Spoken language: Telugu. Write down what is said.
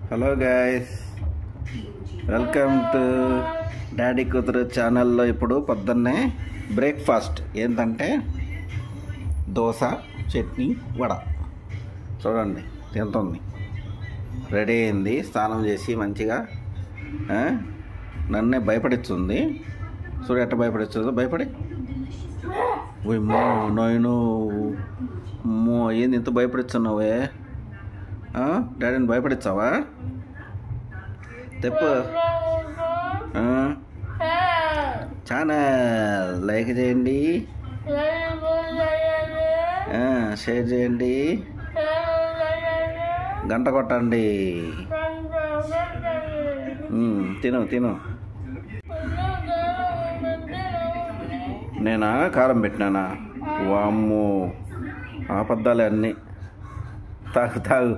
Hello guys, welcome to daddy కూతురు ఛానల్లో. ఇప్పుడు పొద్దున్నే బ్రేక్ఫాస్ట్ ఏంటంటే దోశ, చట్నీ, వడ. చూడండి తింటుంది. రెడీ అయింది, స్నానం చేసి మంచిగా నన్నే భయపడిస్తుంది. చూడు ఎట్ట భయపడిస్తుందో. భయపడి ఓయమ్మో నాయను, అమ్మో ఏంది ఇంత భయపడిస్తున్నావే? డాడీని భయపడిస్తావా? తెప్పు. ఛానల్ లైక్ చేయండి, షేర్ చేయండి, గంట కొట్టండి. తిను తిను. నేనా కారం పెట్టినానా? వామ్మో, అబద్ధాలే అన్నీ. తాగు తాగు.